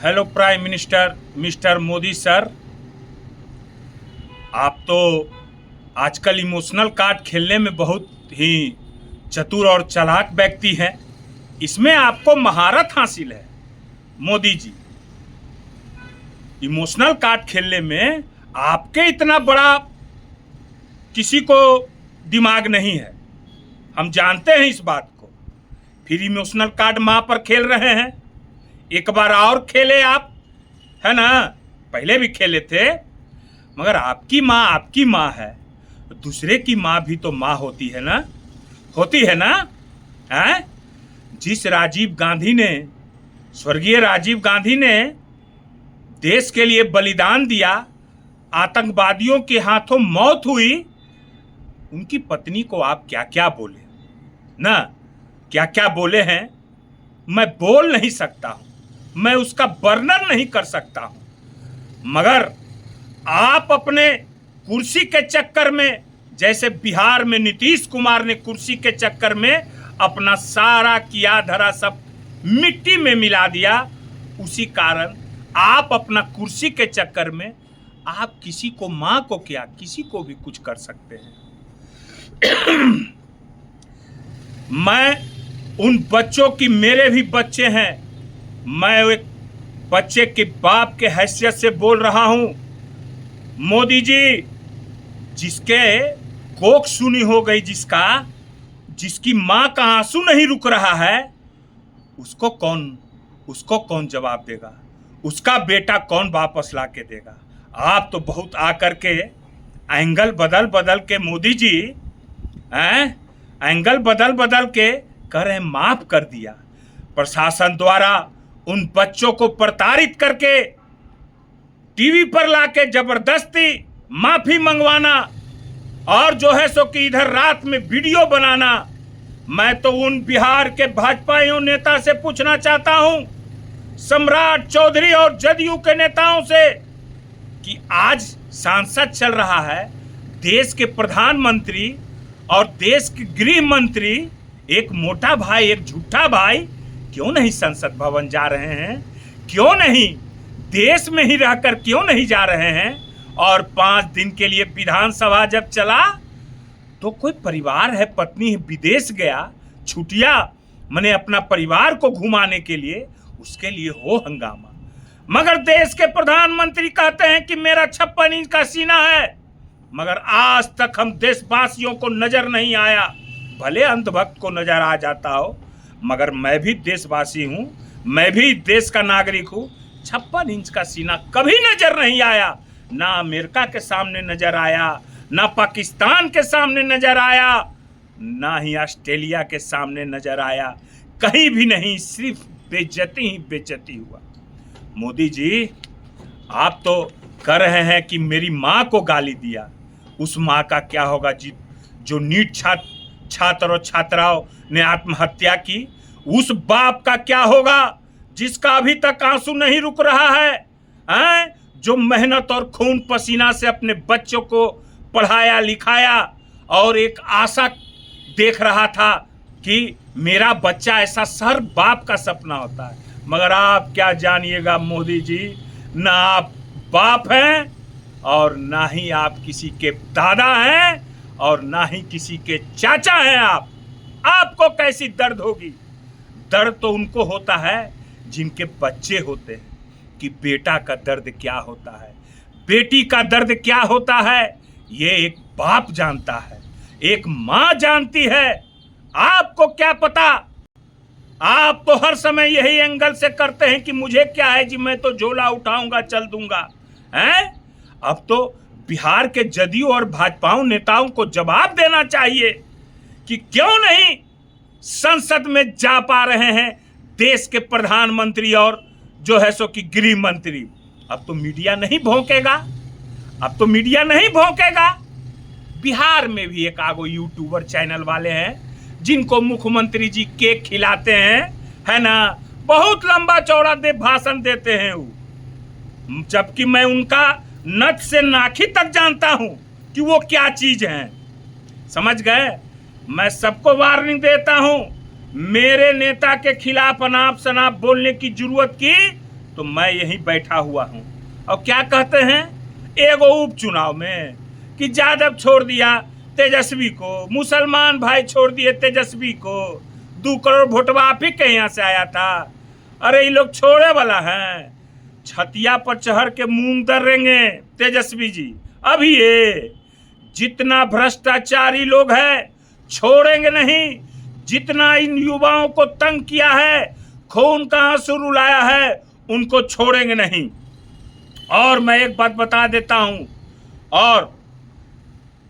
Hello prime minister mister Modi sir, आप तो आजकल इमोशनल कार्ड खेलने में बहुत ही चतुर और चालाक व्यक्ति हैं। इसमें आपको महारत हासिल है मोदी जी। इमोशनल कार्ड खेलने में आपके इतना बड़ा किसी को दिमाग नहीं है, हम जानते हैं इस बात को। फिर इमोशनल कार्ड माँ पर खेल रहे हैं। एक बार और खेले आप, है ना? पहले भी खेले थे, मगर आपकी माँ है, दूसरे की माँ भी तो माँ होती है ना, होती है ना? हैं? जिस राजीव गांधी ने, स्वर्गीय राजीव गांधी ने देश के लिए बलिदान दिया, आतंकवादियों के हाथों मौत हुई, उनकी पत्नी को आप क्या क्या बोले ना, क्या क्या बोले हैं, मैं बोल नहीं सकता हूं, मैं उसका वर्णन नहीं कर सकता हूं। मगर आप अपने कुर्सी के चक्कर में, जैसे बिहार में नीतीश कुमार ने कुर्सी के चक्कर में अपना सारा किया धरा सब मिट्टी में मिला दिया, उसी कारण आप अपना कुर्सी के चक्कर में आप किसी को, मां को क्या, किसी को भी कुछ कर सकते हैं। मैं उन बच्चों की, मेरे भी बच्चे हैं, मैं एक बच्चे के बाप के हैसियत से बोल रहा हूं। मोदी जी, जिसके कोख सुनी हो गई, जिसकी मां का आंसू नहीं रुक रहा है, उसको कौन जवाब देगा? उसका बेटा कौन वापस ला के देगा? आप तो बहुत आकर के एंगल बदल के मोदी जी एंगल बदल के कह रहे माफ कर दिया। प्रशासन द्वारा उन बच्चों को प्रताड़ित करके टीवी पर लाके जबरदस्ती माफी मंगवाना, और जो है सो कि इधर रात में वीडियो बनाना। मैं तो उन बिहार के भाजपाइयों नेता से पूछना चाहता हूं, सम्राट चौधरी और जदयू के नेताओं से, कि आज सांसद चल रहा है, देश के प्रधानमंत्री और देश के गृह मंत्री, एक मोटा भाई, एक झूठा भाई, क्यों नहीं संसद भवन जा रहे हैं? क्यों नहीं देश में ही रहकर क्यों नहीं जा रहे हैं? और 5 दिन के लिए विधानसभा जब चला तो कोई परिवार है, पत्नी विदेश गया, छुट्टियां मैंने अपना परिवार को घुमाने के लिए, उसके लिए हो हंगामा। मगर देश के प्रधानमंत्री कहते हैं कि मेरा 56 इंच का सीना है, मगर आज तक हम देशवासियों को नजर नहीं आया। भले अंधभक्त को नजर आ जाता हो, मगर मैं भी देशवासी हूं, मैं भी देश का नागरिक हूं। 56 इंच का सीना कभी नजर नहीं आया, ना अमेरिका के सामने नजर आया, ना पाकिस्तान के सामने नजर आया, ना ही ऑस्ट्रेलिया के सामने नजर आया, कहीं भी नहीं, सिर्फ बेइज्जती ही बेइज्जती हुआ। मोदी जी, आप तो कह रहे हैं कि मेरी माँ को गाली दिया, उस माँ का क्या होगा जो नीट छात्र और छात्राओं ने आत्महत्या की? उस बाप का क्या होगा जिसका अभी तक आंसू नहीं रुक रहा है? जो मेहनत और खून पसीना से अपने बच्चों को पढ़ाया लिखाया और एक आशा देख रहा था कि मेरा बच्चा ऐसा, हर बाप का सपना होता है। मगर आप क्या जानिएगा मोदी जी, ना आप बाप हैं और ना ही आप किसी के दादा हैं और ना ही किसी के चाचा हैं। आपको कैसी दर्द होगी? दर्द तो उनको होता है जिनके बच्चे होते हैं, कि बेटा का दर्द क्या होता है, बेटी का दर्द क्या होता है, ये एक बाप जानता है, एक माँ जानती है। आपको क्या पता? आप तो हर समय यही एंगल से करते हैं कि मुझे क्या है जी, मैं तो झोला उठाऊंगा, चल दूंगा। हैं? अब तो बिहार के जदयू और भाजपा नेताओं को जवाब देना चाहिए कि क्यों नहीं संसद में जा पा रहे हैं देश के प्रधानमंत्री और जो है सो कि गृह मंत्री। अब तो मीडिया नहीं भौंकेगा, अब तो मीडिया नहीं भौंकेगा। बिहार में भी एक आगो यूट्यूबर चैनल वाले हैं जिनको मुख्यमंत्री जी केक खिलाते हैं, है ना, बहुत लंबा चौड़ा भाषण देते हैं वो, जबकि मैं उनका नथ से नाखी तक जानता हूं कि वो क्या चीज है। समझ गए? मैं सबको वार्निंग देता हूं, मेरे नेता के खिलाफ अनाप शनाप बोलने की जरूरत की तो मैं यहीं बैठा हुआ हूँ। और क्या कहते हैं एगो उपचुनाव में कि यादव छोड़ दिया तेजस्वी को, मुसलमान भाई छोड़ दिए तेजस्वी को, 2 करोड़ वोटवा आप ही के यहाँ से आया था। अरे ये लोग छोड़े वाला हैं, छतिया पर चढ़ के मूंग दर्रेंगे तेजस्वी जी। अभी ये जितना भ्रष्टाचारी लोग हैं छोड़ेंगे नहीं, जितना इन युवाओं को तंग किया है, खून का आंसू रुलाया है, उनको छोड़ेंगे नहीं। और मैं एक बात बता देता हूं, और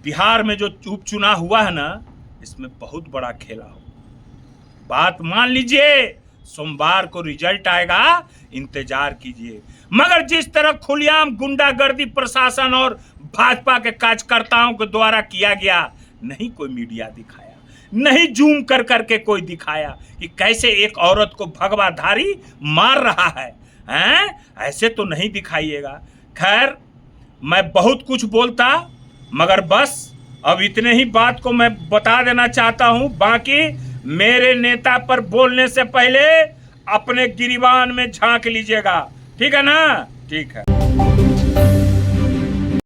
बिहार में जो उपचुनाव हुआ है ना, इसमें बहुत बड़ा खेला हो, बात मान लीजिए। सोमवार को रिजल्ट आएगा, इंतजार कीजिए। मगर जिस तरह खुलेआम गुंडागर्दी प्रशासन और भाजपा के कार्यकर्ताओं के द्वारा किया गया, नहीं कोई मीडिया दिखाया, नहीं जूम कर करके कोई दिखाया कि कैसे एक औरत को भगवाधारी मार रहा है, हैं? ऐसे तो नहीं दिखाइएगा। खैर, मैं बहुत कुछ बोलता, मगर बस अब इतने ही बात को मैं बता देना चाहता हूं। बाकी मेरे नेता पर बोलने से पहले अपने गिरिबान में झांक लीजिएगा, ठीक है ना? ठीक है।